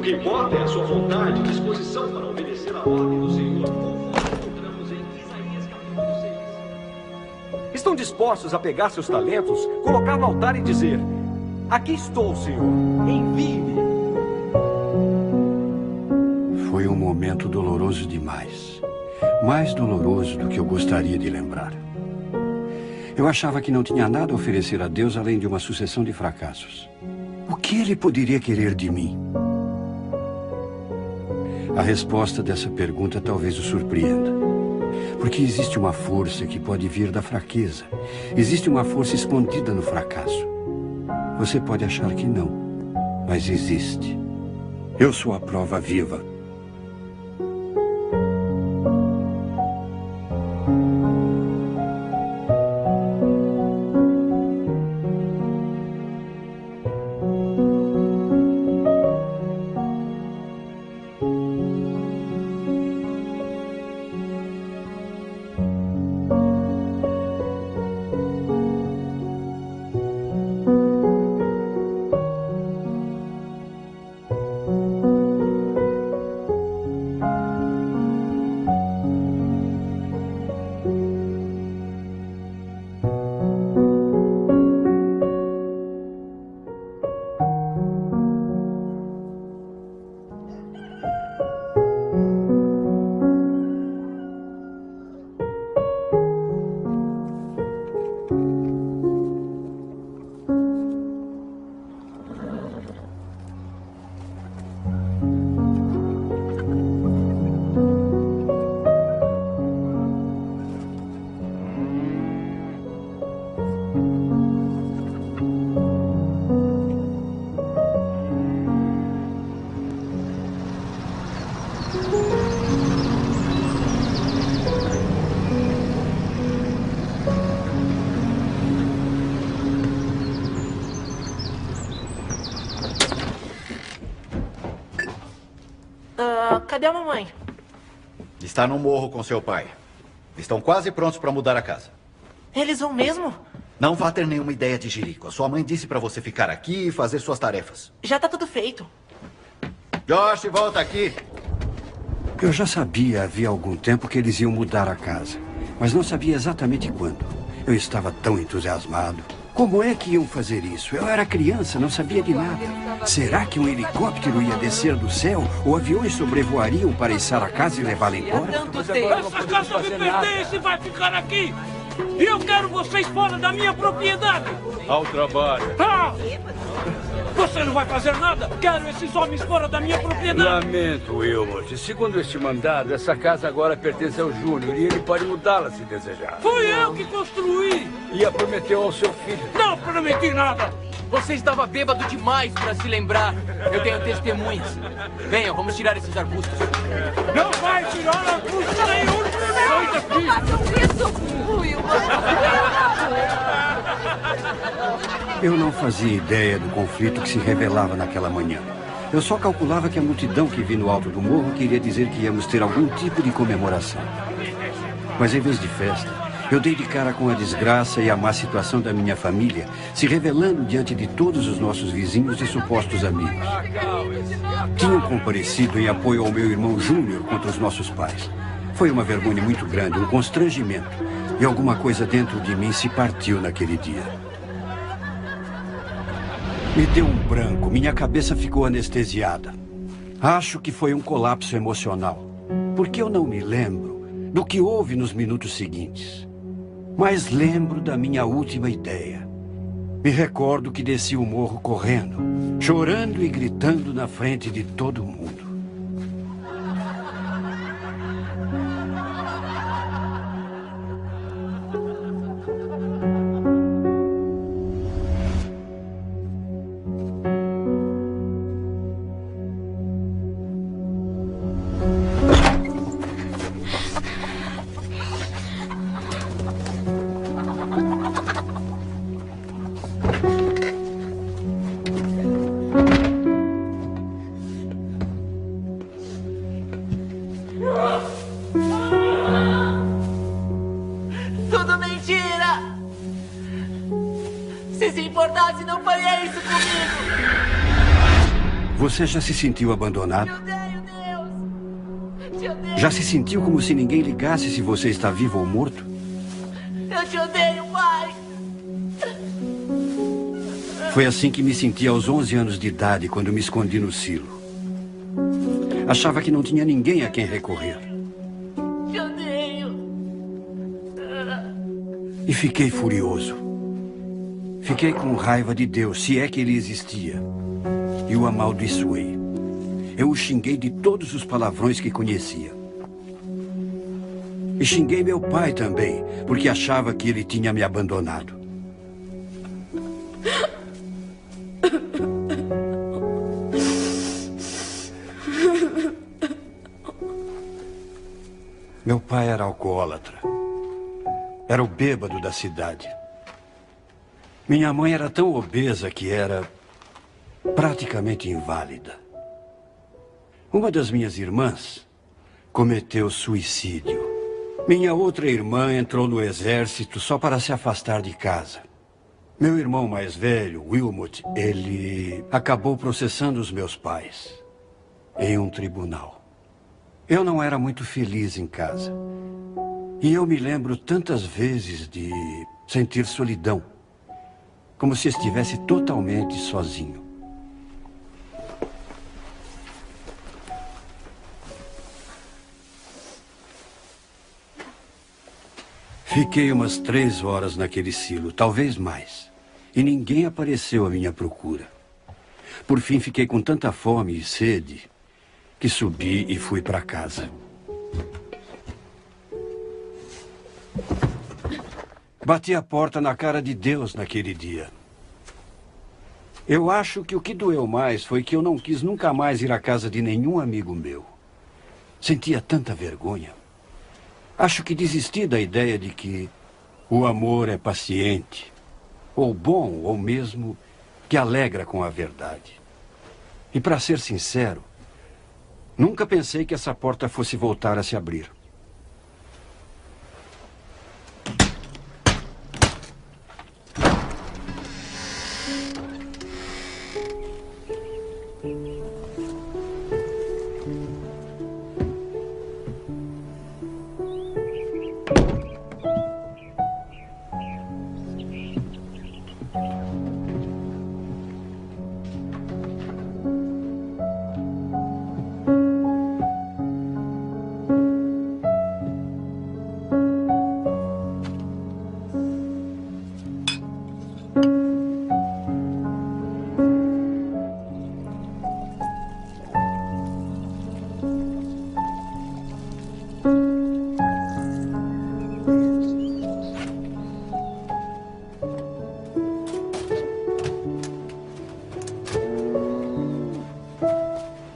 O que importa é a sua vontade e disposição para obedecer a ordem do Senhor, conforme encontramos em Isaías capítulo 6. Estão dispostos a pegar seus talentos, colocar no altar e dizer: aqui estou, Senhor, envie-me. Foi um momento doloroso demais. Mais doloroso do que eu gostaria de lembrar. Eu achava que não tinha nada a oferecer a Deus além de uma sucessão de fracassos. O que ele poderia querer de mim? A resposta dessa pergunta talvez o surpreenda. Porque existe uma força que pode vir da fraqueza. Existe uma força escondida no fracasso. Você pode achar que não, mas existe. Eu sou a prova viva. Cadê a mamãe? Está no morro com seu pai. Estão quase prontos para mudar a casa. Eles vão mesmo? Não vá ter nenhuma ideia de jirico. A sua mãe disse para você ficar aqui e fazer suas tarefas. Já tá tudo feito. Josh, volta aqui. Eu já sabia havia algum tempo que eles iam mudar a casa, mas não sabia exatamente quando. Eu estava tão entusiasmado. Como é que iam fazer isso? Eu era criança, não sabia de nada. Será que um helicóptero ia descer do céu? Ou aviões sobrevoariam para içar a casa e levá-la embora? Essa casa me pertence e vai ficar aqui! E eu quero vocês fora da minha propriedade! Ao trabalho. Ah! Você não vai fazer nada? Quero esses homens fora da minha propriedade! Lamento, Wilmot. Segundo este mandado, essa casa agora pertence ao Júnior e ele pode mudá-la se desejar. Fui eu que construí! E a prometeu ao seu filho. Não prometi nada! Você estava bêbado demais para se lembrar. Eu tenho testemunhas. Venham, vamos tirar esses arbustos. Não vai tirar arbusto nenhum! Sai daqui! Não façam isso! Wilmot! Eu não fazia ideia do conflito que se revelava naquela manhã. Eu só calculava que a multidão que vi no alto do morro queria dizer que íamos ter algum tipo de comemoração. Mas em vez de festa, eu dei de cara com a desgraça e a má situação da minha família, se revelando diante de todos os nossos vizinhos e supostos amigos. Tinham comparecido em apoio ao meu irmão Júnior contra os nossos pais. Foi uma vergonha muito grande, um constrangimento. E alguma coisa dentro de mim se partiu naquele dia. Me deu um branco, minha cabeça ficou anestesiada. Acho que foi um colapso emocional, porque eu não me lembro do que houve nos minutos seguintes. Mas lembro da minha última ideia. Me recordo que desci o morro correndo, chorando e gritando na frente de todo mundo. Tudo mentira! Se importasse, não faria isso comigo! Você já se sentiu abandonado? Te odeio, Deus. Te odeio. Já se sentiu como se ninguém ligasse se você está vivo ou morto? Eu te odeio, pai. Foi assim que me senti aos 11 anos de idade, quando me escondi no silo. Achava que não tinha ninguém a quem recorrer. Te odeio. E fiquei furioso. Fiquei com raiva de Deus, se é que ele existia. E o amaldiçoei. Eu o xinguei de todos os palavrões que conhecia. E xinguei meu pai também, porque achava que ele tinha me abandonado. Meu pai era alcoólatra. Era o bêbado da cidade. Minha mãe era tão obesa que era praticamente inválida. Uma das minhas irmãs cometeu suicídio. Minha outra irmã entrou no exército só para se afastar de casa. Meu irmão mais velho, Wilmot, ele acabou processando os meus pais em um tribunal. Eu não era muito feliz em casa. E eu me lembro tantas vezes de sentir solidão, como se estivesse totalmente sozinho. Fiquei umas 3 horas naquele silo, talvez mais. E ninguém apareceu à minha procura. Por fim, fiquei com tanta fome e sede que subi e fui para casa. Bati a porta na cara de Deus naquele dia. Eu acho que o que doeu mais foi que eu não quis nunca mais ir à casa de nenhum amigo meu. Sentia tanta vergonha. Acho que desisti da ideia de que o amor é paciente, ou bom, ou mesmo que alegra com a verdade. E para ser sincero, nunca pensei que essa porta fosse voltar a se abrir.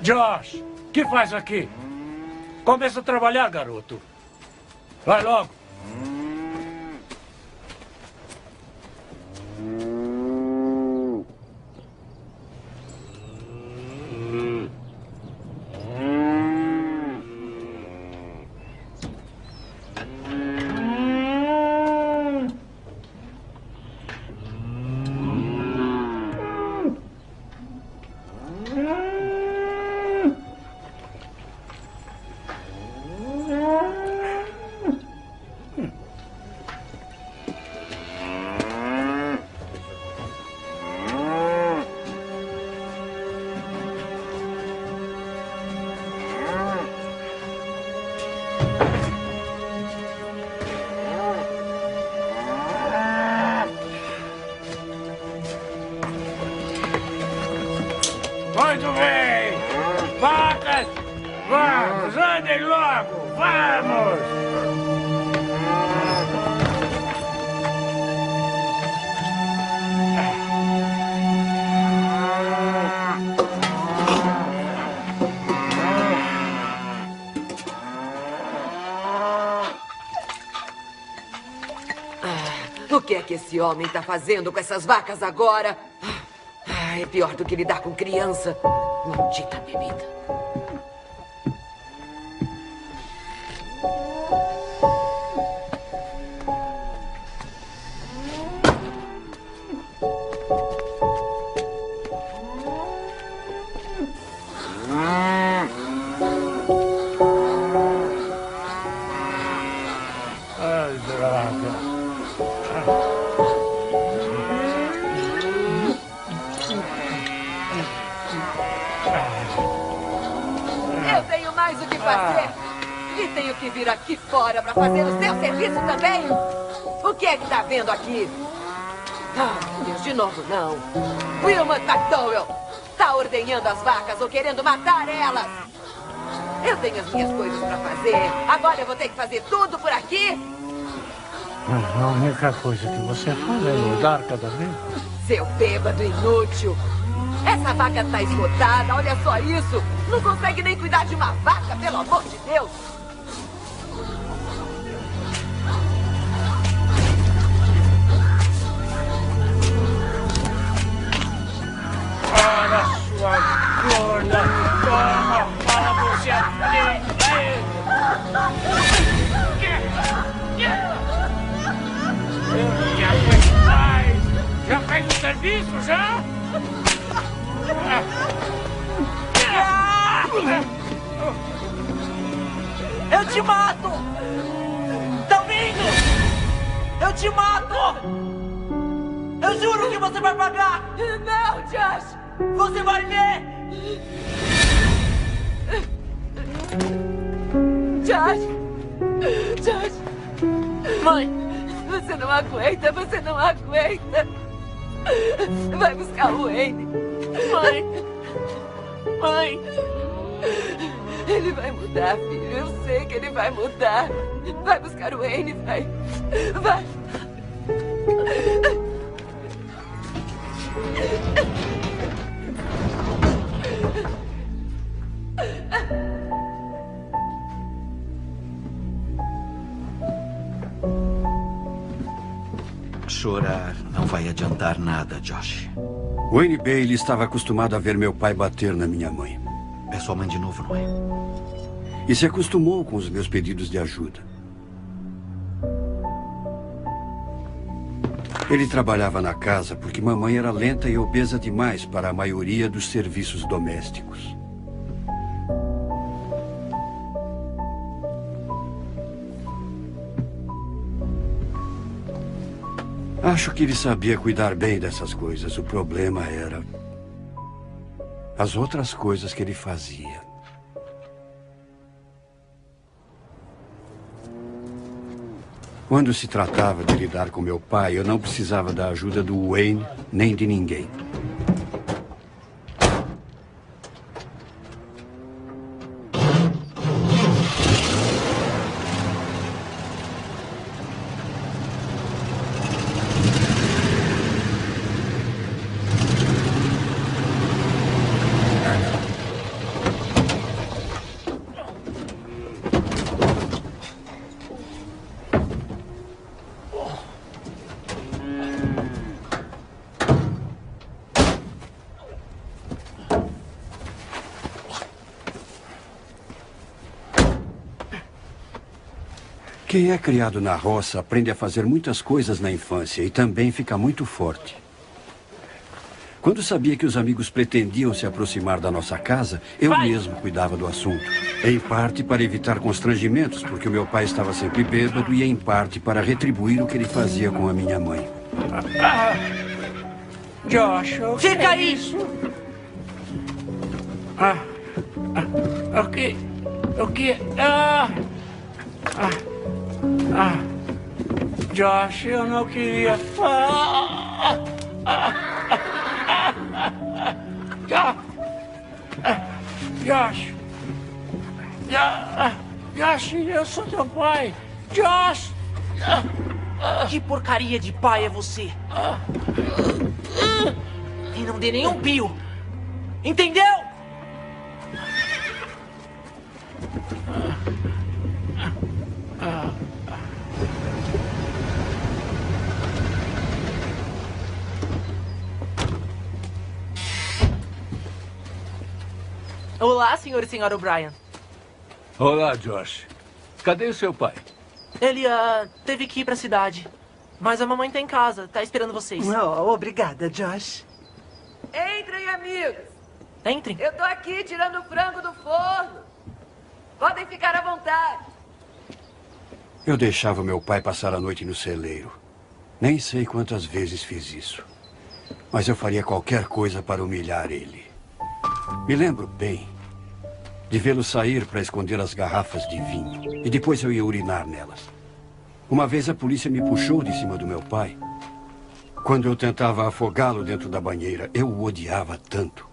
Josh, o que faz aqui? Começa a trabalhar, garoto. Vai logo. Muito bem! Vacas! Vamos, andem logo! Vamos! O que é que esse homem está fazendo com essas vacas agora? É pior do que lidar com criança. Maldita bebida. Eu tenho mais o que fazer. E tenho que vir aqui fora para fazer o seu serviço também. O que é que tá vendo aqui? Ah, meu Deus, de novo não. Wilmot McDowell tá ordenhando as vacas ou querendo matar elas. Eu tenho as minhas coisas para fazer. Agora eu vou ter que fazer tudo por aqui. A única coisa que você faz é mudar cada vez. Seu bêbado inútil. Essa vaca tá esgotada, olha só isso. Não consegue nem cuidar de uma vaca, pelo amor de Deus. Para sua gorda, toma, fala você aqui. Já fez mais. Já fez o serviço, já? Eu te mato! Tá ouvindo? Eu te mato! Eu juro que você vai pagar! Não, Josh! Você vai ver! Josh! Josh! Mãe! Você não aguenta, você não aguenta! Vai buscar o Wayne! Mãe! Mãe! Ele vai mudar, filho. Eu sei que ele vai mudar. Vai buscar o Wayne, vai. Vai. Chorar não vai adiantar nada, Josh. Wayne Bailey estava acostumado a ver meu pai bater na minha mãe. É sua mãe de novo, não é? E se acostumou com os meus pedidos de ajuda. Ele trabalhava na casa porque mamãe era lenta e obesa demais para a maioria dos serviços domésticos. Acho que ele sabia cuidar bem dessas coisas. O problema era as outras coisas que ele fazia. Quando se tratava de lidar com meu pai, eu não precisava da ajuda do Wayne nem de ninguém. Quem é criado na roça aprende a fazer muitas coisas na infância e também fica muito forte. Quando sabia que os amigos pretendiam se aproximar da nossa casa, eu mesmo cuidava do assunto. Em parte para evitar constrangimentos, porque o meu pai estava sempre bêbado, e em parte para retribuir o que ele fazia com a minha mãe. Josh, fica aí! O que? Josh, eu não queria. Josh, eu sou teu pai. Josh! Que porcaria de pai é você? E não dê nenhum pio. Entendeu? Olá, senhor e senhora O'Brien. Olá, Josh. Cadê o seu pai? Ele, teve que ir pra cidade. Mas a mamãe tá em casa, tá esperando vocês. Oh, obrigada, Josh. Entrem, amigos. Entrem. Eu tô aqui tirando o frango do forno. Podem ficar à vontade. Eu deixava meu pai passar a noite no celeiro. Nem sei quantas vezes fiz isso. Mas eu faria qualquer coisa para humilhar ele. Me lembro bem de vê-lo sair para esconder as garrafas de vinho. E depois eu ia urinar nelas. Uma vez a polícia me puxou de cima do meu pai. Quando eu tentava afogá-lo dentro da banheira, eu o odiava tanto.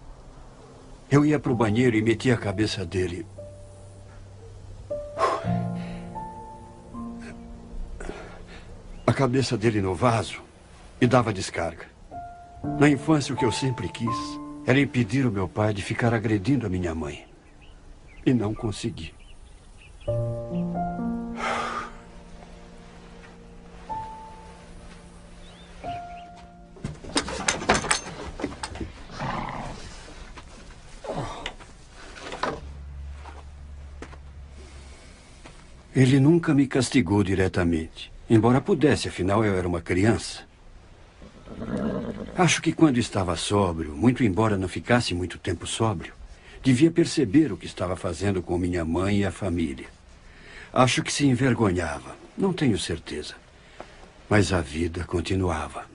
Eu ia para o banheiro e metia a cabeça dele. A cabeça dele no vaso e dava descarga. Na infância, o que eu sempre quis era impedir o meu pai de ficar agredindo a minha mãe. E não consegui. Ele nunca me castigou diretamente, embora pudesse, afinal eu era uma criança. Acho que quando estava sóbrio, muito embora não ficasse muito tempo sóbrio, devia perceber o que estava fazendo com minha mãe e a família. Acho que se envergonhava, não tenho certeza. Mas a vida continuava.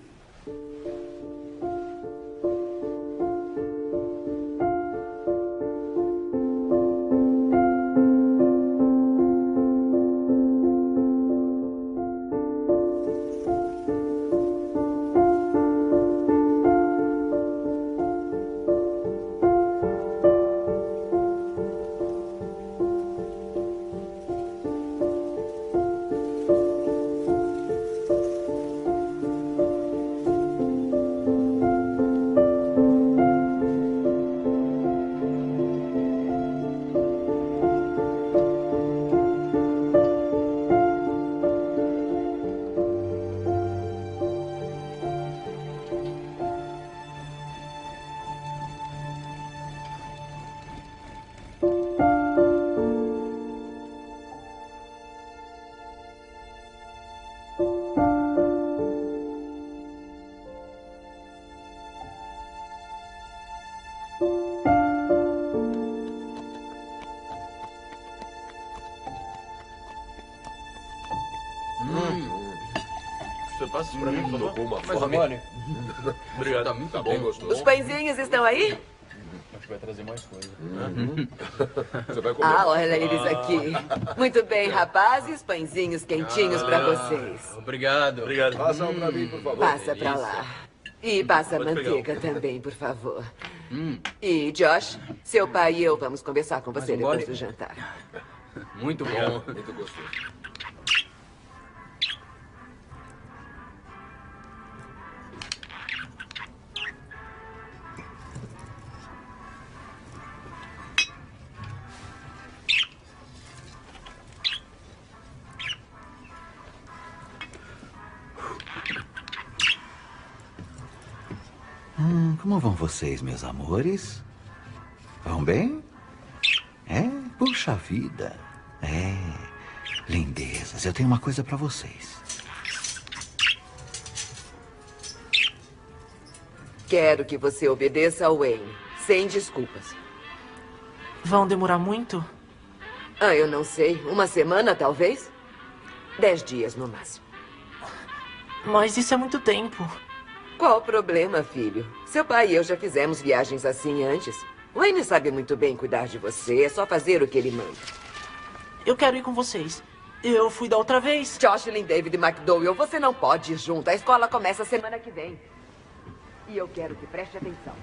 Você passa isso pra mim, por favor? Uma Mais fome. mole. Obrigado. Tá muito Tá bem bom. gostoso. Os pãezinhos estão aí? Acho que vai trazer mais coisa. Você vai comer. Ah, olha eles aqui. Muito bem, rapazes. Pãezinhos quentinhos pra vocês. Obrigado. Obrigado. Passa um pra mim, por favor. Passa pra lá. E passa a Pode pegar. manteiga também, por favor. E, Josh, seu pai e eu vamos conversar com você Mais um depois gole? do jantar. Muito bom. Muito gostoso. Como vão vocês, meus amores? Vão bem? É? Puxa vida. É. Lindezas, eu tenho uma coisa pra vocês. Quero que você obedeça ao Wayne, sem desculpas. Vão demorar muito? Ah, eu não sei. Uma semana, talvez? 10 dias, no máximo. Mas isso é muito tempo. Qual o problema, filho? Seu pai e eu já fizemos viagens assim antes. Wayne sabe muito bem cuidar de você. É só fazer o que ele manda. Eu quero ir com vocês. Eu fui da outra vez. Jocelyn David McDowell, você não pode ir junto. A escola começa semana que vem. E eu quero que preste atenção.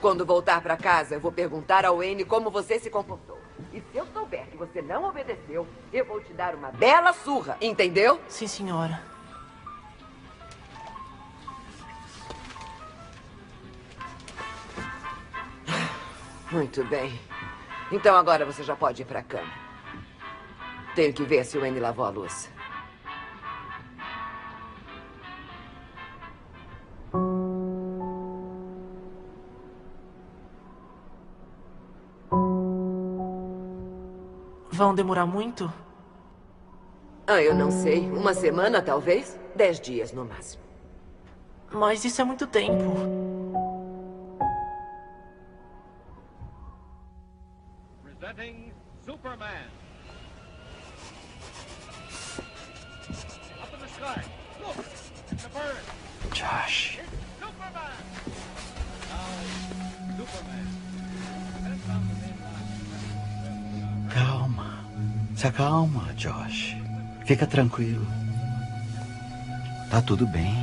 Quando voltar pra casa, eu vou perguntar ao Wayne como você se comportou. E se eu souber que você não obedeceu, eu vou te dar uma bela surra. Entendeu? Sim, senhora. Muito bem. Então agora você já pode ir pra cama. Tenho que ver se o Wayne lavou a louça. Vão demorar muito? Ah, eu não sei. Uma semana, talvez? 10 dias, no máximo. Mas isso é muito tempo. Presenting Superman. Up in the sky. Look, it's a bird. Josh. It's Superman. Now, Superman. And it's found the main line. Se acalma, Josh. Fica tranquilo. Tá tudo bem.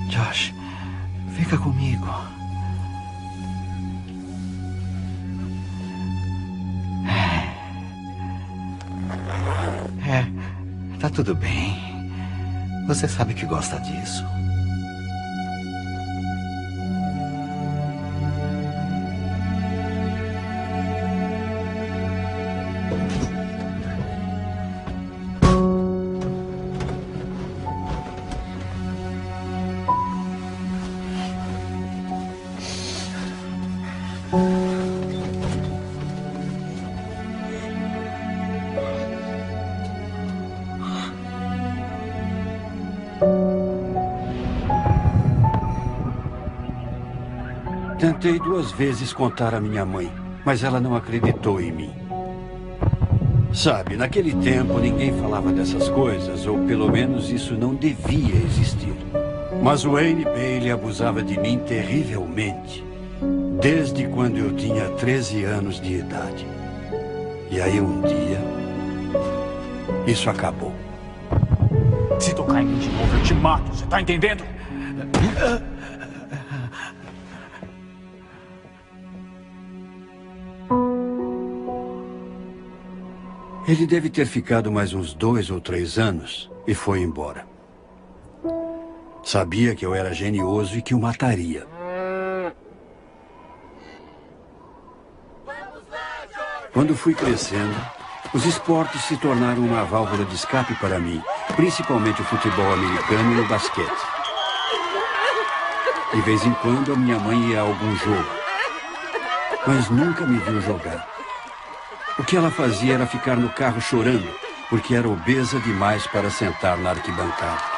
Josh, fica comigo. Tá tudo bem. Você sabe que gosta disso. Tentei 2 vezes contar à minha mãe, mas ela não acreditou em mim. Sabe, naquele tempo ninguém falava dessas coisas, ou pelo menos isso não devia existir. Mas o Wayne Bailey abusava de mim terrivelmente, desde quando eu tinha 13 anos de idade. E aí um dia, isso acabou. Se tocar em mim de novo, eu te mato, você tá entendendo? Ele deve ter ficado mais uns 2 ou 3 anos e foi embora. Sabia que eu era genioso e que o mataria. Quando fui crescendo, os esportes se tornaram uma válvula de escape para mim, principalmente o futebol americano e o basquete. De vez em quando, a minha mãe ia a algum jogo, mas nunca me viu jogar. O que ela fazia era ficar no carro chorando, porque era obesa demais para sentar na arquibancada.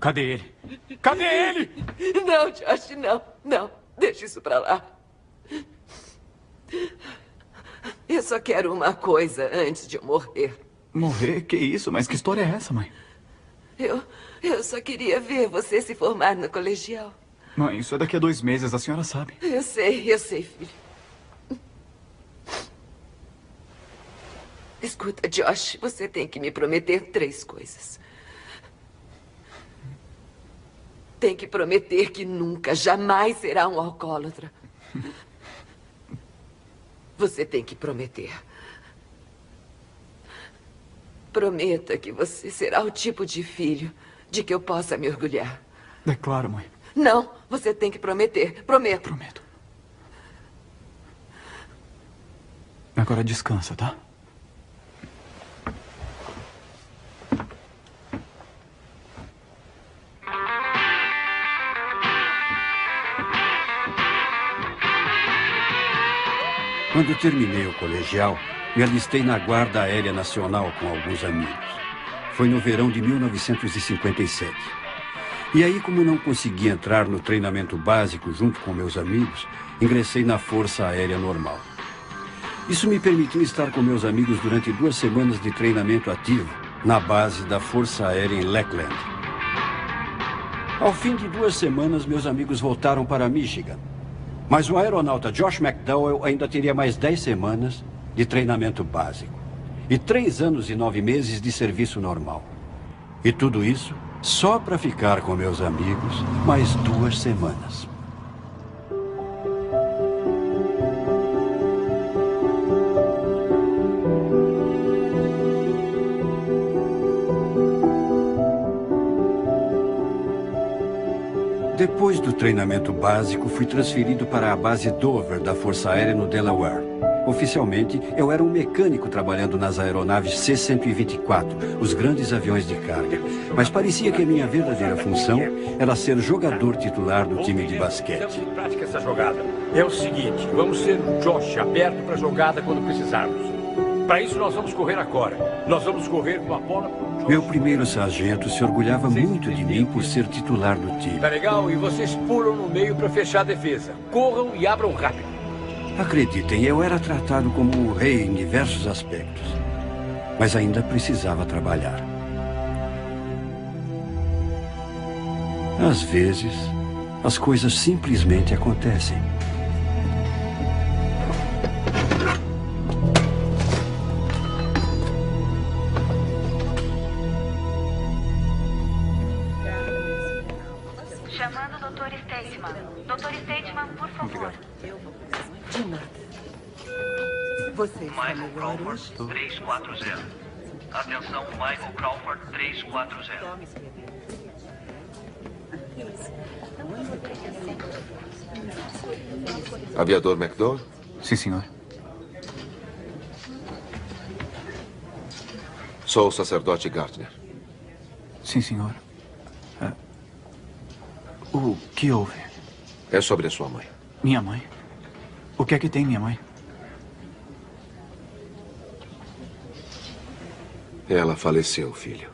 Cadê ele? Cadê ele? Não, Josh, não. Não. Deixa isso pra lá. Eu só quero uma coisa antes de eu morrer. Morrer? Que isso? Mas que história é essa, mãe? Eu só queria ver você se formar no colegial. Mãe, isso é daqui a 2 meses, a senhora sabe. Eu sei, filho. Escuta, Josh, você tem que me prometer 3 coisas. Tem que prometer que nunca, jamais será um alcoólatra. Você tem que prometer. Prometa que você será o tipo de filho de que eu possa me orgulhar. É claro, mãe. Não, você tem que prometer. Prometo. Prometo. Agora descansa, tá? Quando terminei o colegial, me alistei na Guarda Aérea Nacional com alguns amigos. Foi no verão de 1957. E aí, como não consegui entrar no treinamento básico junto com meus amigos, ingressei na Força Aérea Normal. Isso me permitiu estar com meus amigos durante 2 semanas de treinamento ativo na base da Força Aérea em Lackland. Ao fim de 2 semanas, meus amigos voltaram para Michigan. Mas o aeronauta Josh McDowell ainda teria mais 10 semanas de treinamento básico. E 3 anos e 9 meses de serviço normal. E tudo isso só para ficar com meus amigos mais 2 semanas. Depois do treinamento básico, fui transferido para a base Dover da Força Aérea no Delaware, Oficialmente, eu era um mecânico trabalhando nas aeronaves C-124, os grandes aviões de carga. Mas parecia que a minha verdadeira função era ser jogador titular do time de basquete. Prática essa jogada. É o seguinte, vamos ser o Josh aberto para a jogada quando precisarmos. Para isso, nós vamos correr agora. Nós vamos correr com a bola pro Josh. Meu primeiro sargento se orgulhava muito de mim por ser titular do time. Tá legal? E vocês pulam no meio para fechar a defesa. Corram e abram rápido. Acreditem, eu era tratado como um rei em diversos aspectos. Mas ainda precisava trabalhar. Às vezes, as coisas simplesmente acontecem. Chamando o Dr. Stateman. Dr. Stateman, por favor. De nada. Você está Michael melhor Crawford, hoje? 340. Atenção, Michael Crawford, 340. Aviador McDowell? Sim, senhor. Sou o sacerdote Gardner. Sim, senhor. O que houve? É sobre a sua mãe. Minha mãe? O que é que tem, minha mãe? Ela faleceu, filho.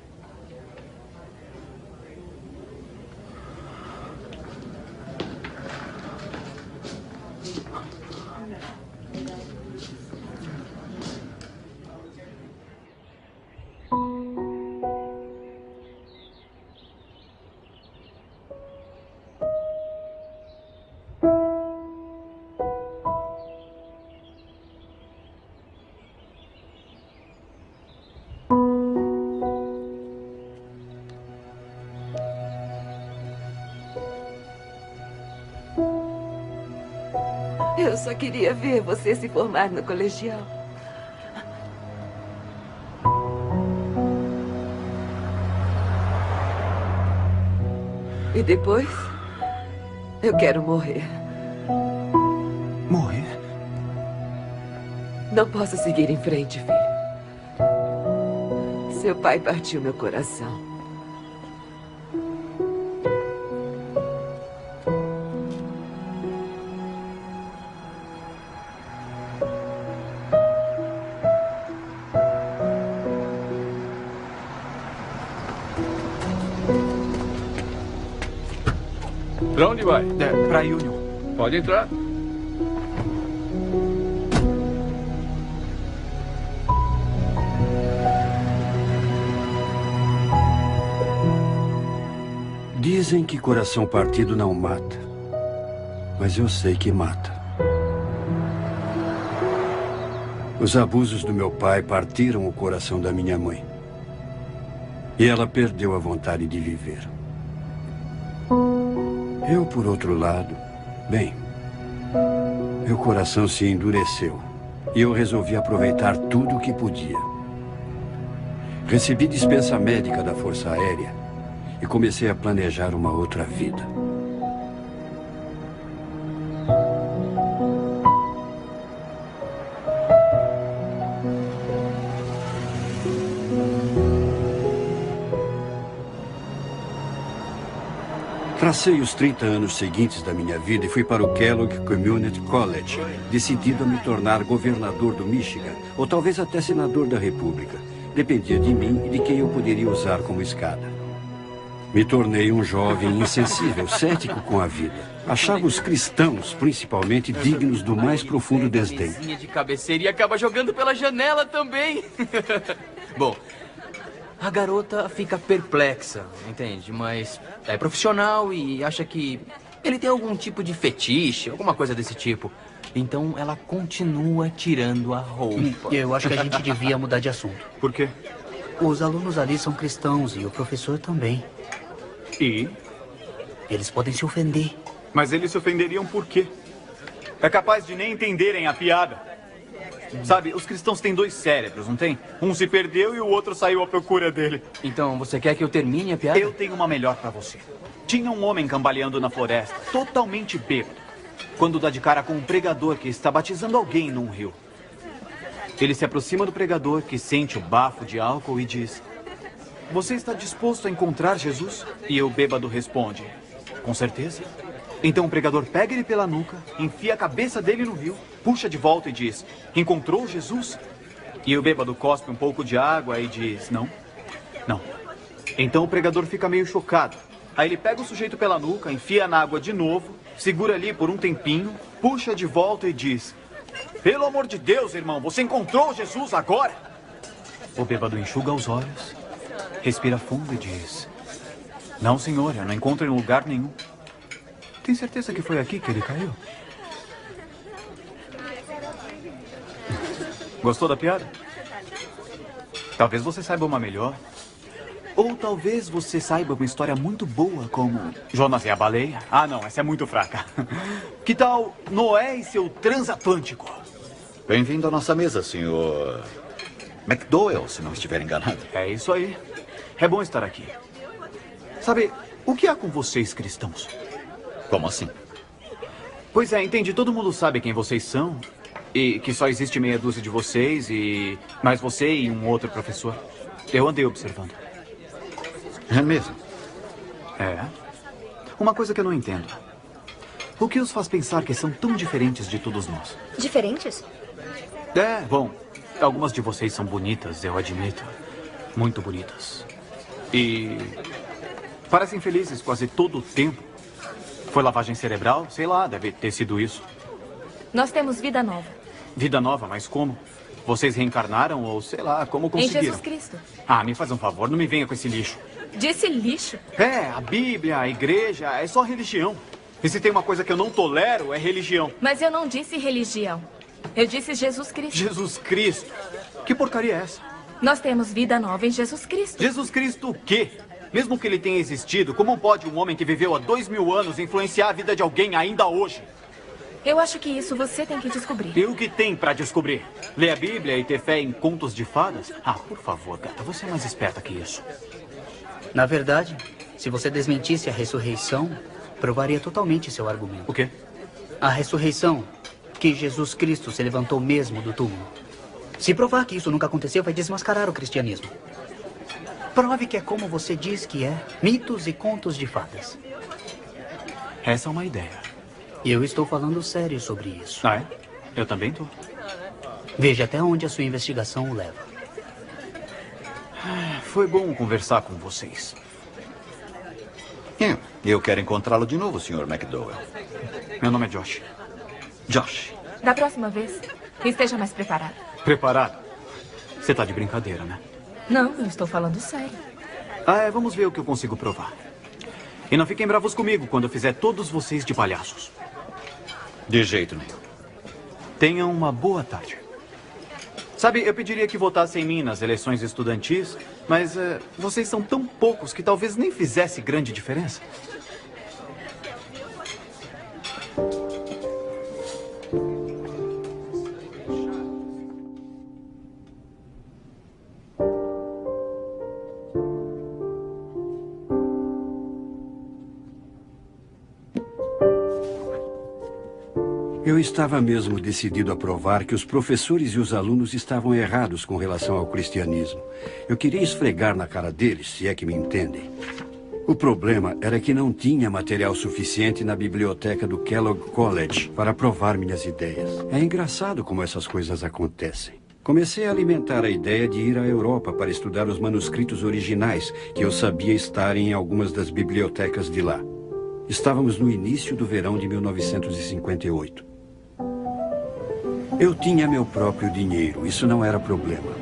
Eu só queria ver você se formar no colegial. E depois, eu quero morrer. Morrer? Não posso seguir em frente, filho. Seu pai partiu meu coração. Pra onde vai? Pra Union. Pode entrar. Dizem que coração partido não mata. Mas eu sei que mata. Os abusos do meu pai partiram o coração da minha mãe. E ela perdeu a vontade de viver. Eu, por outro lado, bem, meu coração se endureceu e eu resolvi aproveitar tudo o que podia. Recebi dispensa médica da Força Aérea e comecei a planejar uma outra vida. Tracei os 30 anos seguintes da minha vida e fui para o Kellogg Community College, decidido a me tornar governador do Michigan, ou talvez até senador da República. Dependia de mim e de quem eu poderia usar como escada. Me tornei um jovem insensível, cético com a vida. Achava os cristãos, principalmente, dignos do mais profundo desdém. De cabeceira e acaba jogando pela janela também. Bom, a garota fica perplexa, entende? Mas é profissional e acha que ele tem algum tipo de fetiche, alguma coisa desse tipo. Então ela continua tirando a roupa. Eu acho que a gente devia mudar de assunto. Por quê? Os alunos ali são cristãos e o professor também. E? Eles podem se ofender. Mas eles se ofenderiam por quê? É capaz de nem entenderem a piada. Sabe, os cristãos têm dois cérebros, não tem? Um se perdeu e o outro saiu à procura dele. Então, você quer que eu termine a piada? Eu tenho uma melhor pra você. Tinha um homem cambaleando na floresta, totalmente bêbado, quando dá de cara com um pregador que está batizando alguém num rio. Ele se aproxima do pregador, que sente o bafo de álcool e diz: você está disposto a encontrar Jesus? E o bêbado responde: com certeza. Então o pregador pega ele pela nuca, enfia a cabeça dele no rio, puxa de volta e diz: encontrou Jesus? E o bêbado cospe um pouco de água e diz: não, não. Então o pregador fica meio chocado. Aí ele pega o sujeito pela nuca, enfia na água de novo, segura ali por um tempinho, puxa de volta e diz: pelo amor de Deus, irmão, você encontrou Jesus agora? O bêbado enxuga os olhos, respira fundo e diz: não, senhor, eu não encontro em lugar nenhum. Tem certeza que foi aqui que ele caiu? Gostou da piada? Talvez você saiba uma melhor. Ou talvez você saiba uma história muito boa como Jonas e a baleia. Ah, não, essa é muito fraca. Que tal Noé e seu transatlântico? Bem-vindo à nossa mesa, senhor McDowell, se não estiver enganado. É isso aí. É bom estar aqui. Sabe, o que há com vocês, cristãos? Como assim? Pois é, entende, todo mundo sabe quem vocês são. E que só existe meia dúzia de vocês e mais você e um outro professor. Eu andei observando. É mesmo? É. Uma coisa que eu não entendo. O que os faz pensar que são tão diferentes de todos nós? Diferentes? É, bom, algumas de vocês são bonitas, eu admito. Muito bonitas. E parecem felizes quase todo o tempo. Foi lavagem cerebral? Sei lá, deve ter sido isso. Nós temos vida nova. Vida nova, mas como? Vocês reencarnaram ou sei lá, como conseguiram? Em Jesus Cristo. Ah, me faz um favor, não me venha com esse lixo. Disse lixo? É, a Bíblia, a igreja, é só religião. E se tem uma coisa que eu não tolero, é religião. Mas eu não disse religião. Eu disse Jesus Cristo. Jesus Cristo? Que porcaria é essa? Nós temos vida nova em Jesus Cristo. Jesus Cristo o quê? Mesmo que ele tenha existido, como pode um homem que viveu há 2000 anos influenciar a vida de alguém ainda hoje? Eu acho que isso você tem que descobrir. E o que tem pra descobrir? Ler a Bíblia e ter fé em contos de fadas? Ah, por favor, gata, você é mais esperta que isso. Na verdade, se você desmentisse a ressurreição, provaria totalmente seu argumento. O quê? A ressurreição, que Jesus Cristo se levantou mesmo do túmulo. Se provar que isso nunca aconteceu, vai desmascarar o cristianismo. Prove que é como você diz que é, mitos e contos de fadas. Essa é uma ideia. E eu estou falando sério sobre isso. Ah, é? Eu também estou. Veja até onde a sua investigação o leva. Foi bom conversar com vocês. Eu quero encontrá-lo de novo, Sr. McDowell. Meu nome é Josh. Josh. Da próxima vez, esteja mais preparado. Preparado? Você tá de brincadeira, né? Não, eu estou falando sério. Ah, vamos ver o que eu consigo provar. E não fiquem bravos comigo quando eu fizer todos vocês de palhaços. De jeito nenhum. Tenham uma boa tarde. Sabe, eu pediria que votassem em mim nas eleições estudantis, mas vocês são tão poucos que talvez nem fizesse grande diferença. Eu estava mesmo decidido a provar que os professores e os alunos estavam errados com relação ao cristianismo. Eu queria esfregar na cara deles, se é que me entendem. O problema era que não tinha material suficiente na biblioteca do Kellogg College para provar minhas ideias. É engraçado como essas coisas acontecem. Comecei a alimentar a ideia de ir à Europa para estudar os manuscritos originais que eu sabia estarem em algumas das bibliotecas de lá. Estávamos no início do verão de 1958. Eu tinha meu próprio dinheiro, isso não era problema.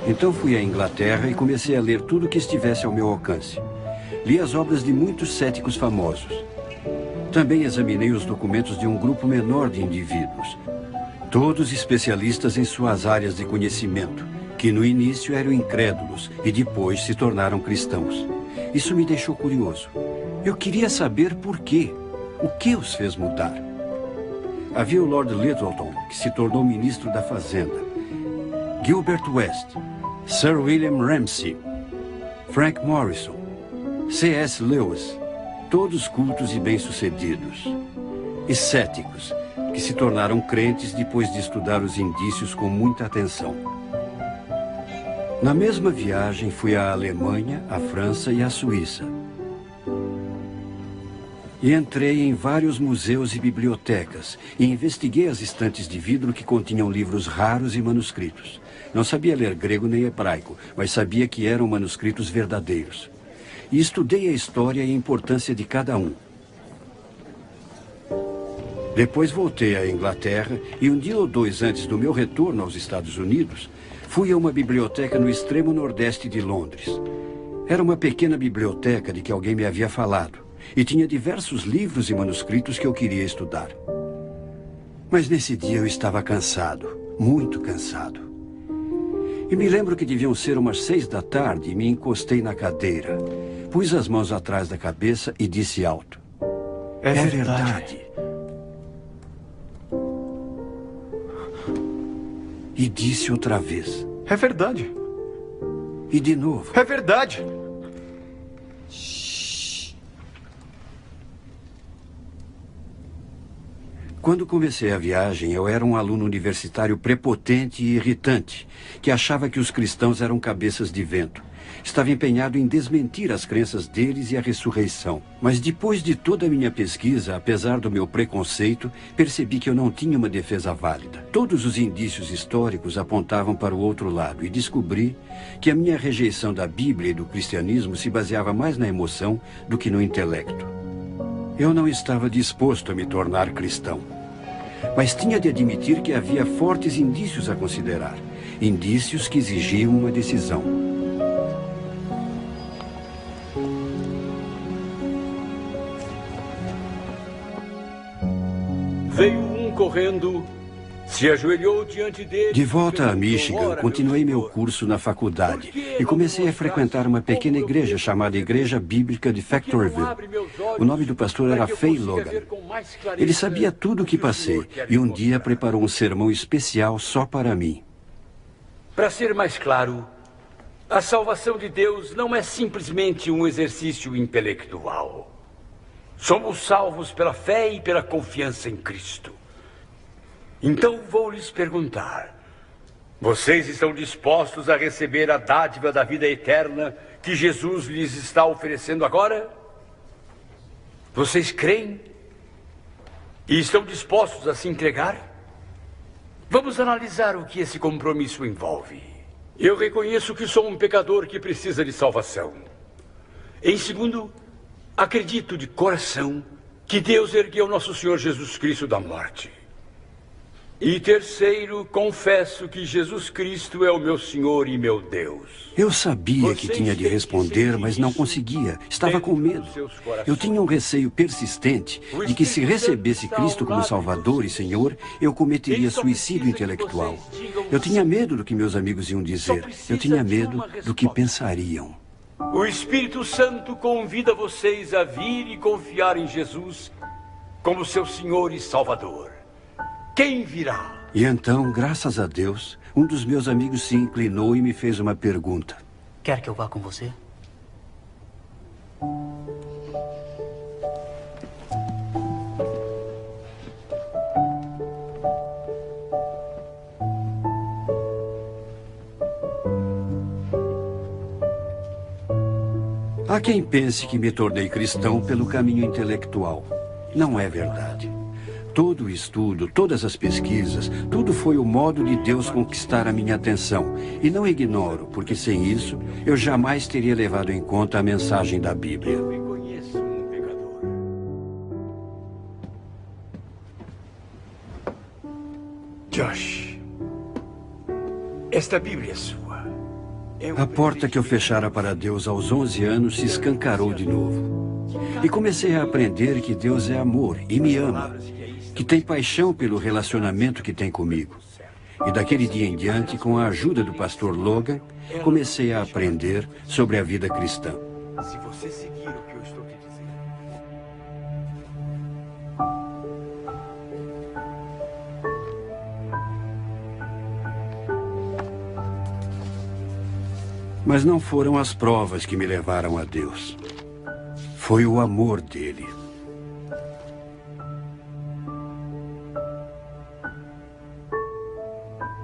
Então fui à Inglaterra e comecei a ler tudo que estivesse ao meu alcance. Li as obras de muitos céticos famosos. Também examinei os documentos de um grupo menor de indivíduos, todos especialistas em suas áreas de conhecimento, que no início eram incrédulos e depois se tornaram cristãos. Isso me deixou curioso. Eu queria saber por quê. O que os fez mudar? Havia o Lord Lyttelton, que se tornou ministro da Fazenda. Gilbert West, Sir William Ramsay, Frank Morrison, C.S. Lewis, todos cultos e bem-sucedidos. E céticos, que se tornaram crentes depois de estudar os indícios com muita atenção. Na mesma viagem, fui à Alemanha, à França e à Suíça. E entrei em vários museus e bibliotecas e investiguei as estantes de vidro que continham livros raros e manuscritos. Não sabia ler grego nem hebraico, mas sabia que eram manuscritos verdadeiros. E estudei a história e a importância de cada um. Depois voltei à Inglaterra e um dia ou dois antes do meu retorno aos Estados Unidos, fui a uma biblioteca no extremo nordeste de Londres. Era uma pequena biblioteca de que alguém me havia falado. E tinha diversos livros e manuscritos que eu queria estudar. Mas nesse dia eu estava cansado, muito cansado. E me lembro que deviam ser umas 6 da tarde e me encostei na cadeira. Pus as mãos atrás da cabeça e disse alto: É verdade. E disse outra vez: É verdade. E de novo: É verdade. Quando comecei a viagem, eu era um aluno universitário prepotente e irritante, que achava que os cristãos eram cabeças de vento. Estava empenhado em desmentir as crenças deles e a ressurreição. Mas depois de toda a minha pesquisa, apesar do meu preconceito, percebi que eu não tinha uma defesa válida. Todos os indícios históricos apontavam para o outro lado e descobri que a minha rejeição da Bíblia e do cristianismo se baseava mais na emoção do que no intelecto. Eu não estava disposto a me tornar cristão. Mas tinha de admitir que havia fortes indícios a considerar. Indícios que exigiam uma decisão. Veio um correndo, se ajoelhou diante dele. De volta a Michigan, continuei meu curso na faculdade e comecei a frequentar uma pequena igreja chamada Igreja Bíblica de Factorville. O nome do pastor era Fay Logan. Ele sabia tudo o que passei e um dia preparou um sermão especial só para mim. Para ser mais claro, a salvação de Deus não é simplesmente um exercício intelectual. Somos salvos pela fé e pela confiança em Cristo. Então vou lhes perguntar: vocês estão dispostos a receber a dádiva da vida eterna que Jesus lhes está oferecendo agora? Vocês creem? E estão dispostos a se entregar? Vamos analisar o que esse compromisso envolve. Eu reconheço que sou um pecador que precisa de salvação. Em segundo, acredito de coração que Deus ergueu nosso Senhor Jesus Cristo da morte. E terceiro, confesso que Jesus Cristo é o meu Senhor e meu Deus. Eu sabia que tinha de responder, mas não conseguia. Estava com medo. Eu tinha um receio persistente de que se recebesse Cristo como Salvador e Senhor, eu cometeria suicídio intelectual. Eu tinha medo do que meus amigos iam dizer. Eu tinha medo do que pensariam. O Espírito Santo convida vocês a vir e confiar em Jesus como seu Senhor e Salvador. Quem virá? E então, graças a Deus, um dos meus amigos se inclinou e me fez uma pergunta. Quer que eu vá com você? Há quem pense que me tornei cristão pelo caminho intelectual. Não é verdade. Todo o estudo, todas as pesquisas, tudo foi o modo de Deus conquistar a minha atenção. E não ignoro, porque sem isso, eu jamais teria levado em conta a mensagem da Bíblia. Eu reconheço um pecador. Josh, esta Bíblia é sua. A porta que eu fechara para Deus aos 11 anos se escancarou de novo. E comecei a aprender que Deus é amor e me ama. Que tem paixão pelo relacionamento que tem comigo. E daquele dia em diante, com a ajuda do pastor Logan, comecei a aprender sobre a vida cristã. Se você seguir o que eu estou te dizendo. Mas não foram as provas que me levaram a Deus. Foi o amor dele.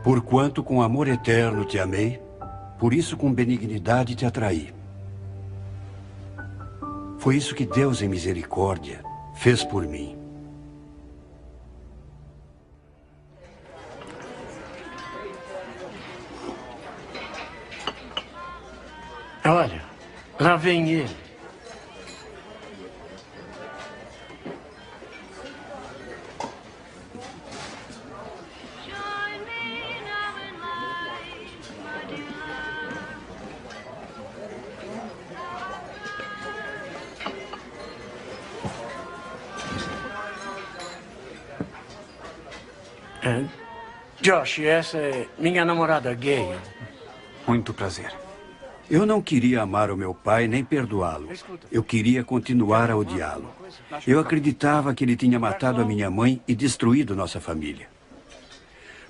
Porquanto com amor eterno te amei, por isso com benignidade te atraí. Foi isso que Deus, em misericórdia, fez por mim. Olha, lá vem ele. Josh, essa é minha namorada gay. Muito prazer. Eu não queria amar o meu pai nem perdoá-lo. Eu queria continuar a odiá-lo. Eu acreditava que ele tinha matado a minha mãe e destruído nossa família.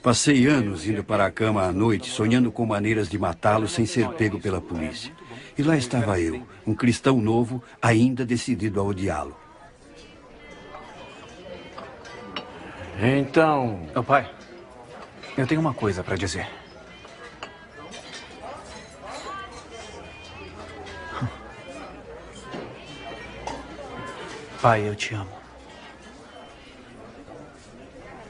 Passei anos indo para a cama à noite, sonhando com maneiras de matá-lo sem ser pego pela polícia. E lá estava eu, um cristão novo, ainda decidido a odiá-lo. Então... Ô, pai, eu tenho uma coisa para dizer. Pai, eu te amo.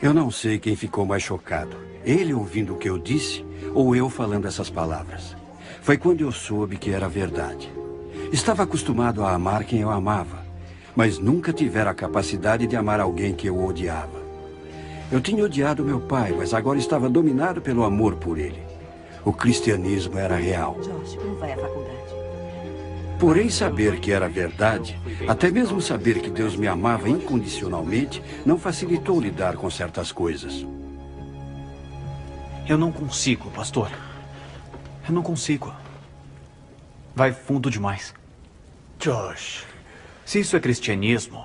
Eu não sei quem ficou mais chocado. Ele ouvindo o que eu disse ou eu falando essas palavras. Foi quando eu soube que era verdade. Estava acostumado a amar quem eu amava, mas nunca tivera a capacidade de amar alguém que eu odiava. Eu tinha odiado meu pai, mas agora estava dominado pelo amor por ele. O cristianismo era real. Josh, como vai a faculdade? Porém, saber que era verdade, até mesmo saber que Deus me amava incondicionalmente, não facilitou lidar com certas coisas. Eu não consigo, pastor. Eu não consigo. Vai fundo demais. Josh, se isso é cristianismo,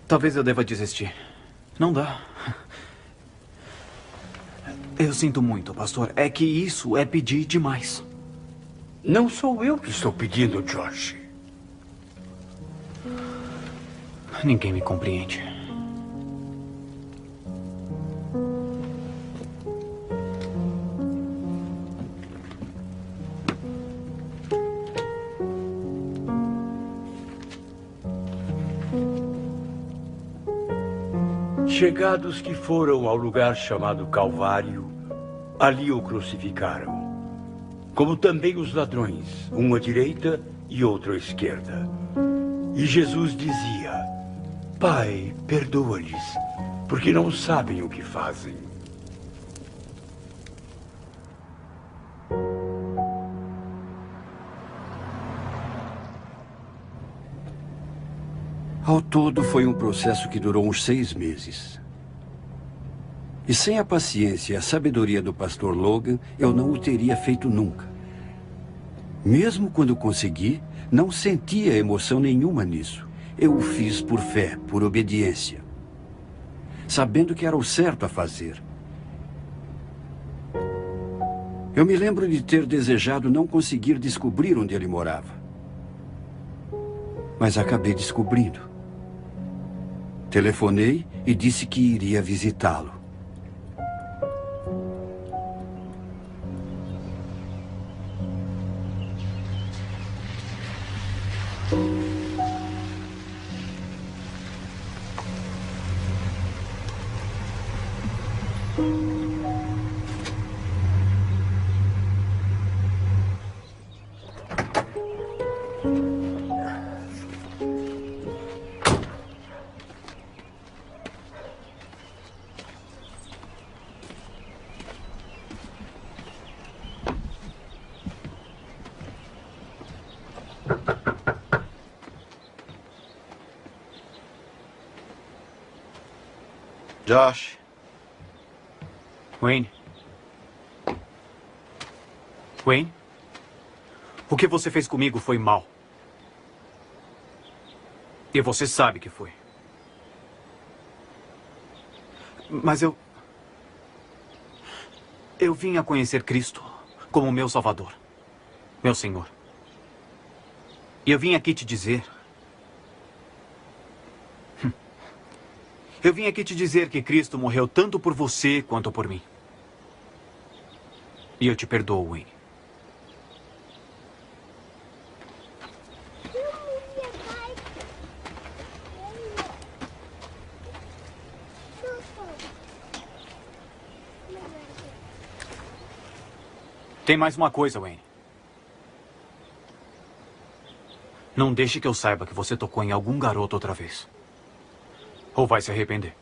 talvez eu deva desistir. Não dá. Eu sinto muito, pastor. É que isso é pedir demais. Não sou eu que estou pedindo, Josh. Ninguém me compreende. Chegados que foram ao lugar chamado Calvário, ali o crucificaram. Como também os ladrões, um à direita e outro à esquerda. E Jesus dizia: Pai, perdoa-lhes, porque não sabem o que fazem. Ao todo, foi um processo que durou uns 6 meses. E sem a paciência e a sabedoria do pastor Logan, eu não o teria feito nunca. Mesmo quando consegui, não sentia emoção nenhuma nisso. Eu o fiz por fé, por obediência, sabendo que era o certo a fazer. Eu me lembro de ter desejado não conseguir descobrir onde ele morava. Mas acabei descobrindo. Telefonei e disse que iria visitá-lo. Josh. Wayne. Wayne? O que você fez comigo foi mal. E você sabe que foi. Mas eu vim a conhecer Cristo como meu Salvador, meu Senhor. E eu vim aqui te dizer Eu vim aqui te dizer que Cristo morreu tanto por você quanto por mim. E eu te perdoo, Wayne. Tem mais uma coisa, Wayne. Não deixe que eu saiba que você tocou em algum garoto outra vez. Ou vai se arrepender.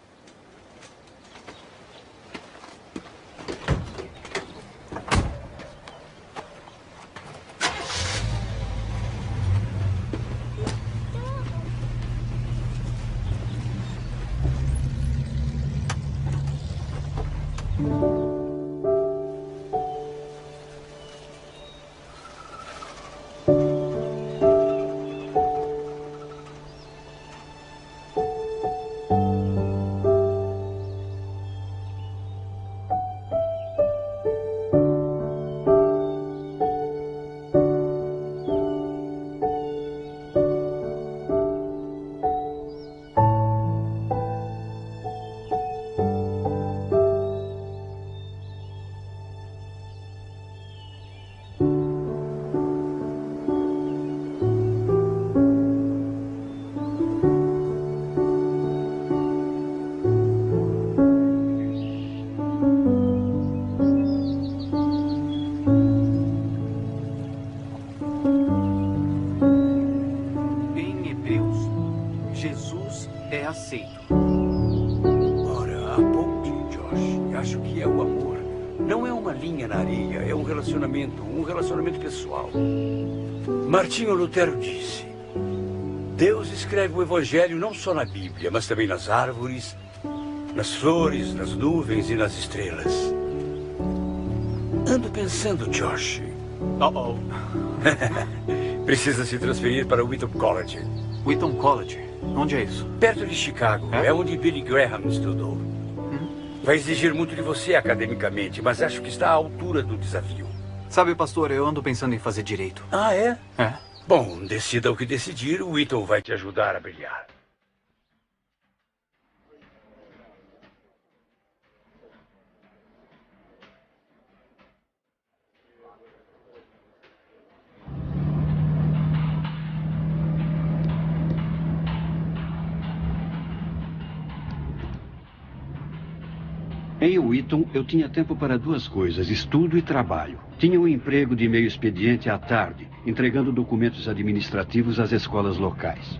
Martinho Lutero disse: Deus escreve o Evangelho não só na Bíblia, mas também nas árvores, nas flores, nas nuvens e nas estrelas. Ando pensando, Josh. Precisa se transferir para o Wheaton College. Wheaton College? Onde é isso? Perto de Chicago. É onde Billy Graham estudou. Vai exigir muito de você academicamente, mas acho que está à altura do desafio. Sabe, pastor, eu ando pensando em fazer direito. Ah, é? É. Bom, decida o que decidir, o Wheaton vai te ajudar a brilhar. Em Wheaton, eu tinha tempo para duas coisas, estudo e trabalho. Tinha um emprego de meio expediente à tarde, entregando documentos administrativos às escolas locais.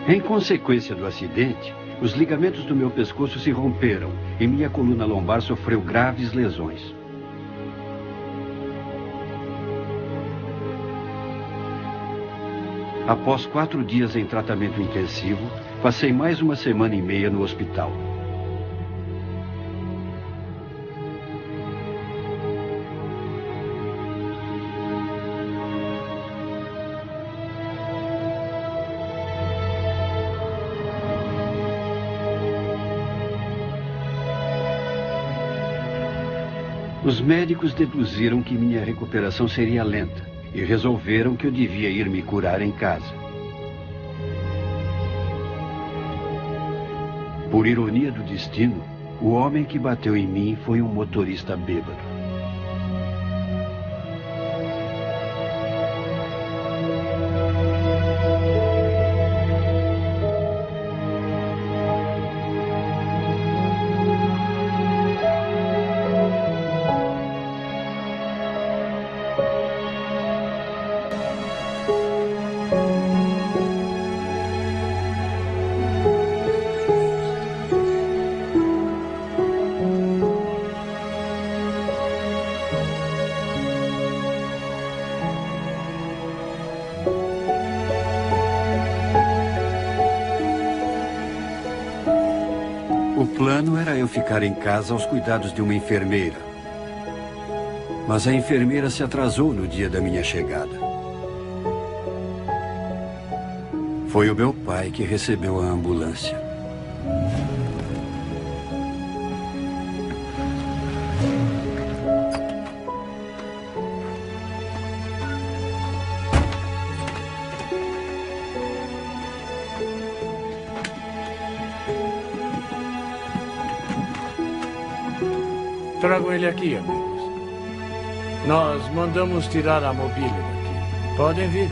Em consequência do acidente, os ligamentos do meu pescoço se romperam e minha coluna lombar sofreu graves lesões. Após 4 dias em tratamento intensivo, passei mais 1 semana e meia no hospital. Os médicos deduziram que minha recuperação seria lenta e resolveram que eu devia ir me curar em casa. Por ironia do destino, o homem que bateu em mim foi um motorista bêbado. O plano era eu ficar em casa aos cuidados de uma enfermeira. Mas a enfermeira se atrasou no dia da minha chegada. Foi o meu pai que recebeu a ambulância. Trago ele aqui, amigos. Nós mandamos tirar a mobília daqui. Podem vir.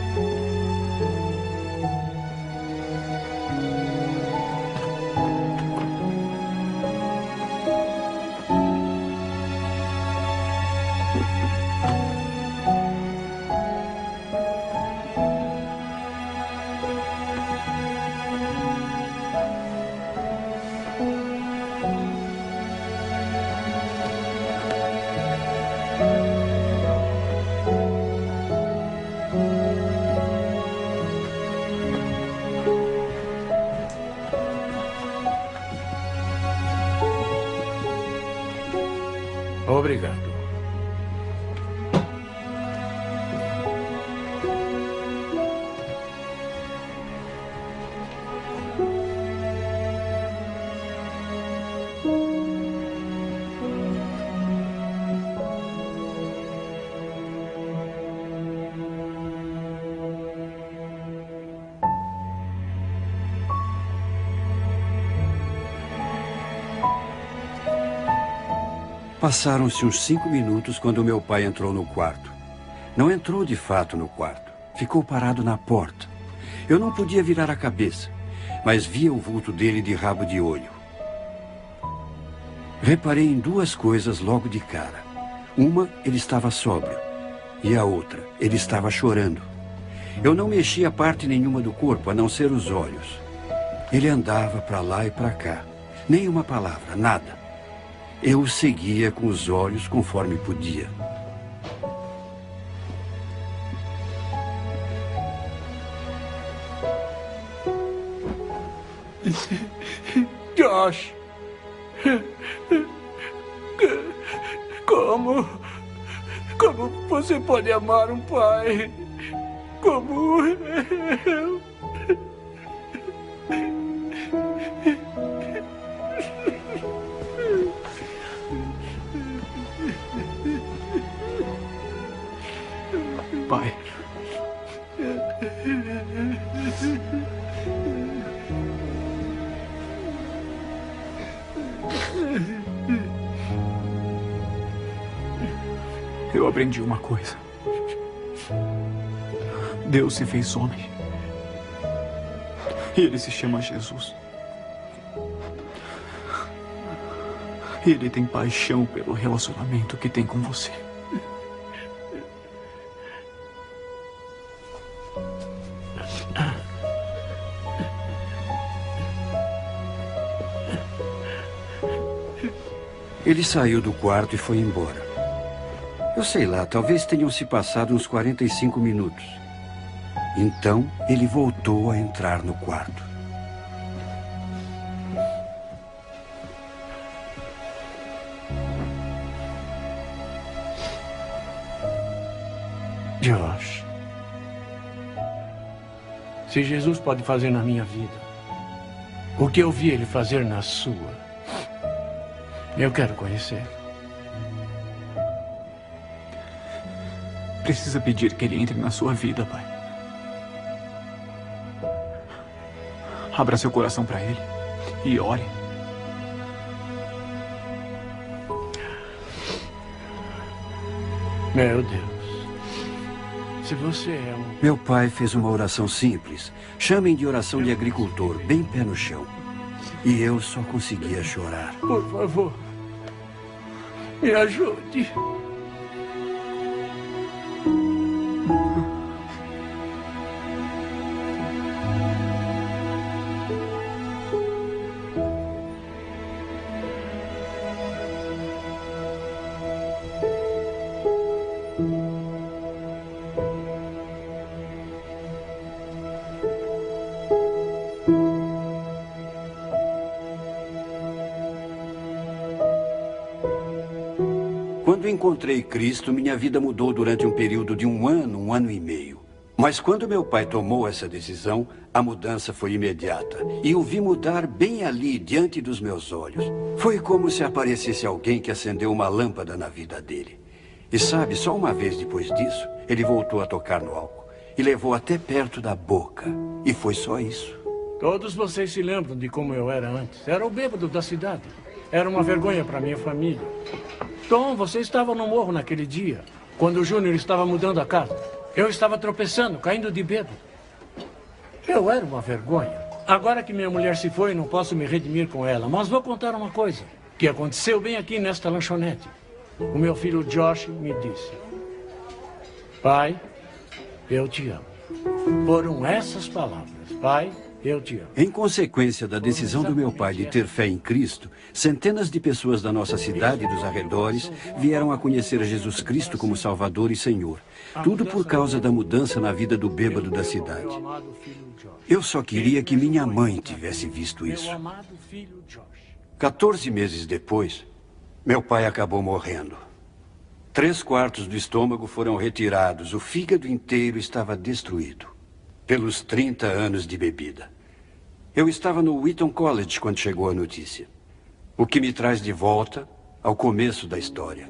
Obrigado. Passaram-se uns 5 minutos quando meu pai entrou no quarto. Não entrou de fato no quarto. Ficou parado na porta. Eu não podia virar a cabeça, mas via o vulto dele de rabo de olho. Reparei em 2 coisas logo de cara. Uma, ele estava sóbrio. E a outra, ele estava chorando. Eu não mexia parte nenhuma do corpo, a não ser os olhos. Ele andava para lá e para cá. Nem uma palavra, nada. Eu o seguia com os olhos conforme podia. Josh. Como você pode amar um pai como eu? Pai. Eu aprendi uma coisa. Deus se fez homem. E ele se chama Jesus. E ele tem paixão pelo relacionamento que tem com você. Ele saiu do quarto e foi embora. Eu sei lá, talvez tenham se passado uns 45 minutos. Então, ele voltou a entrar no quarto. Josh, se Jesus pode fazer na minha vida o que eu vi ele fazer na sua, eu quero conhecer. Precisa pedir que ele entre na sua vida, pai. Abra seu coração para ele e ore. Meu Deus. Se você é um... Meu pai fez uma oração simples. Chamem de oração de agricultor, bem pé no chão. E eu só conseguia chorar. Por favor, me ajude. Quando encontrei Cristo, minha vida mudou durante um período de um ano e meio. Mas quando meu pai tomou essa decisão, a mudança foi imediata. E o vi mudar bem ali, diante dos meus olhos. Foi como se aparecesse alguém que acendeu uma lâmpada na vida dele. E sabe, só uma vez depois disso, ele voltou a tocar no álcool. E levou até perto da boca. E foi só isso. Todos vocês se lembram de como eu era antes. Era o bêbado da cidade. Era uma vergonha para minha família. Tom, você estava no morro naquele dia, quando o Júnior estava mudando a casa. Eu estava tropeçando, caindo de bêbado. Eu era uma vergonha. Agora que minha mulher se foi, não posso me redimir com ela. Mas vou contar uma coisa que aconteceu bem aqui nesta lanchonete. O meu filho Josh me disse: pai, eu te amo. Foram essas palavras. Pai, eu te amo. Em consequência da decisão do meu pai de ter fé em Cristo, centenas de pessoas da nossa cidade e dos arredores vieram a conhecer Jesus Cristo como Salvador e Senhor. Tudo por causa da mudança na vida do bêbado da cidade. Eu só queria que minha mãe tivesse visto isso. 14 meses depois, meu pai acabou morrendo. 3/4 do estômago foram retirados, o fígado inteiro estava destruído. Pelos 30 anos de bebida. Eu estava no Wheaton College quando chegou a notícia. O que me traz de volta ao começo da história.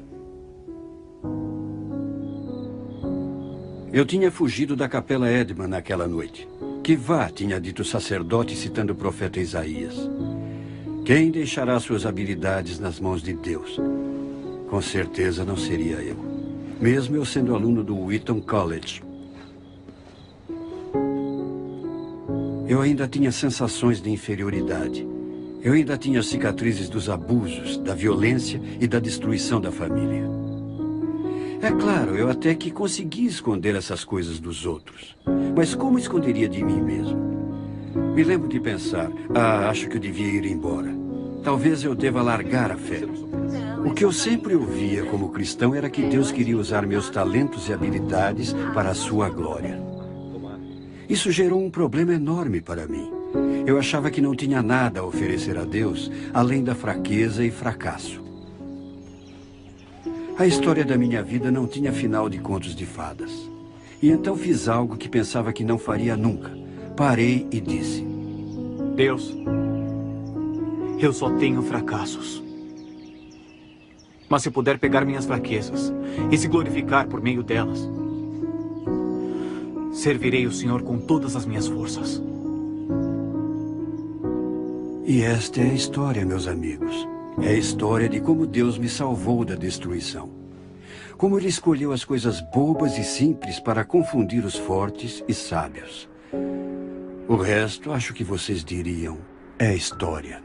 Eu tinha fugido da Capela Edman naquela noite. Que vá, tinha dito o sacerdote citando o profeta Isaías. Quem deixará suas habilidades nas mãos de Deus? Com certeza não seria eu. Mesmo eu sendo aluno do Wheaton College. Eu ainda tinha sensações de inferioridade. Eu ainda tinha cicatrizes dos abusos, da violência e da destruição da família. É claro, eu até que consegui esconder essas coisas dos outros. Mas como esconderia de mim mesmo? Me lembro de pensar, acho que eu devia ir embora. Talvez eu deva largar a fé. O que eu sempre ouvia como cristão era que Deus queria usar meus talentos e habilidades para a sua glória. Isso gerou um problema enorme para mim. Eu achava que não tinha nada a oferecer a Deus, além da fraqueza e fracasso. A história da minha vida não tinha final de contos de fadas. E então fiz algo que pensava que não faria nunca. Parei e disse: Deus, eu só tenho fracassos. Mas se puder pegar minhas fraquezas e se glorificar por meio delas, servirei o Senhor com todas as minhas forças. E esta é a história, meus amigos. É a história de como Deus me salvou da destruição. Como Ele escolheu as coisas bobas e simples para confundir os fortes e sábios. O resto, acho que vocês diriam, é história.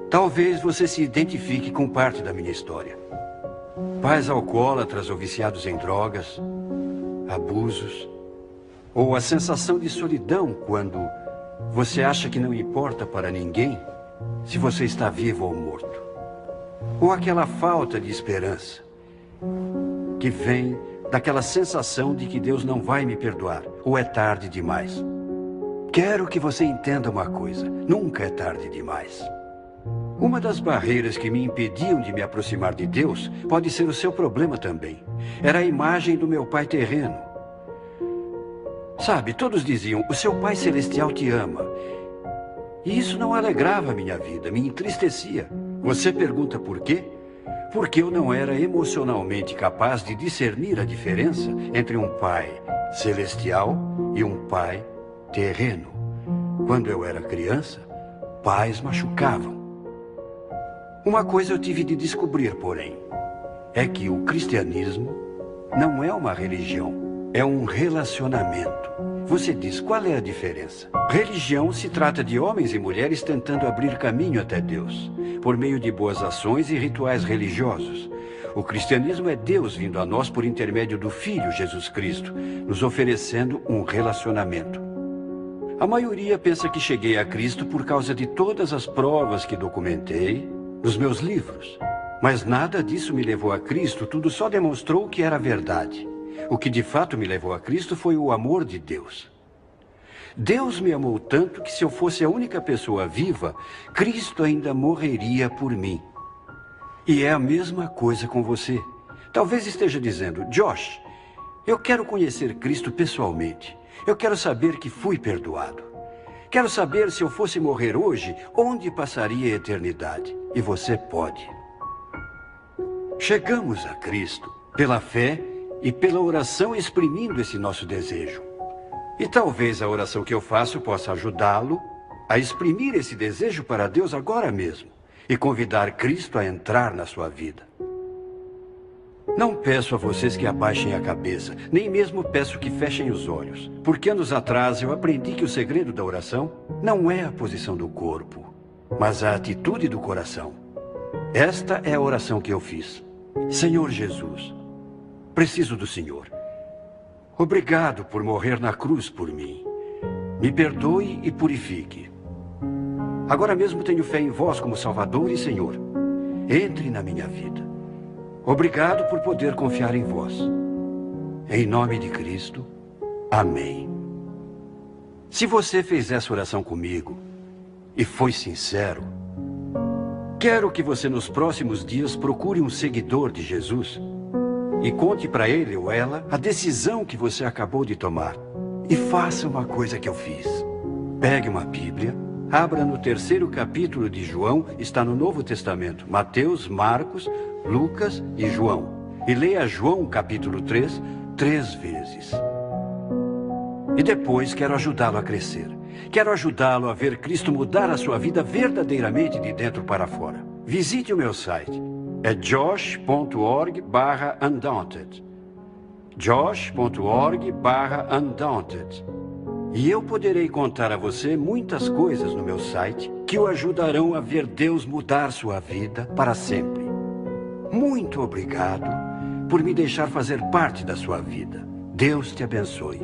Talvez você se identifique com parte da minha história. Pais alcoólatras ou viciados em drogas, abusos, ou a sensação de solidão quando você acha que não importa para ninguém se você está vivo ou morto. Ou aquela falta de esperança que vem daquela sensação de que Deus não vai me perdoar, ou é tarde demais. Quero que você entenda uma coisa: nunca é tarde demais. Uma das barreiras que me impediam de me aproximar de Deus pode ser o seu problema também. Era a imagem do meu pai terreno. Sabe, todos diziam: o seu pai celestial te ama. E isso não alegrava minha vida, me entristecia. Você pergunta por quê? Porque eu não era emocionalmente capaz de discernir a diferença entre um pai celestial e um pai terreno. Quando eu era criança, pais machucavam. Uma coisa eu tive de descobrir, porém, é que o cristianismo não é uma religião, é um relacionamento. Você diz, qual é a diferença? Religião se trata de homens e mulheres tentando abrir caminho até Deus, por meio de boas ações e rituais religiosos. O cristianismo é Deus vindo a nós por intermédio do Filho Jesus Cristo, nos oferecendo um relacionamento. A maioria pensa que cheguei a Cristo por causa de todas as provas que documentei nos meus livros. Mas nada disso me levou a Cristo, tudo só demonstrou que era verdade. O que de fato me levou a Cristo foi o amor de Deus. Deus me amou tanto que se eu fosse a única pessoa viva, Cristo ainda morreria por mim. E é a mesma coisa com você. Talvez esteja dizendo, Josh, eu quero conhecer Cristo pessoalmente. Eu quero saber que fui perdoado. Quero saber, se eu fosse morrer hoje, onde passaria a eternidade. E você pode. Chegamos a Cristo pela fé e pela oração, exprimindo esse nosso desejo. E talvez a oração que eu faço possa ajudá-lo a exprimir esse desejo para Deus agora mesmo e convidar Cristo a entrar na sua vida. Não peço a vocês que abaixem a cabeça, nem mesmo peço que fechem os olhos, porque anos atrás eu aprendi que o segredo da oração não é a posição do corpo, mas a atitude do coração. Esta é a oração que eu fiz. Senhor Jesus, preciso do Senhor. Obrigado por morrer na cruz por mim. Me perdoe e purifique. Agora mesmo tenho fé em vós como Salvador e Senhor. Entre na minha vida. Obrigado por poder confiar em vós. Em nome de Cristo, amém. Se você fez essa oração comigo e foi sincero, quero que você nos próximos dias procure um seguidor de Jesus e conte para ele ou ela a decisão que você acabou de tomar. E faça uma coisa que eu fiz. Pegue uma Bíblia, abra no 3º capítulo de João, está no Novo Testamento, Mateus, Marcos, Lucas e João. E leia João capítulo 3, 3 vezes. E depois quero ajudá-lo a crescer. Quero ajudá-lo a ver Cristo mudar a sua vida verdadeiramente de dentro para fora. Visite o meu site. É josh.org/undaunted. josh.org/undaunted. E eu poderei contar a você muitas coisas no meu site que o ajudarão a ver Deus mudar sua vida para sempre. Muito obrigado por me deixar fazer parte da sua vida. Deus te abençoe.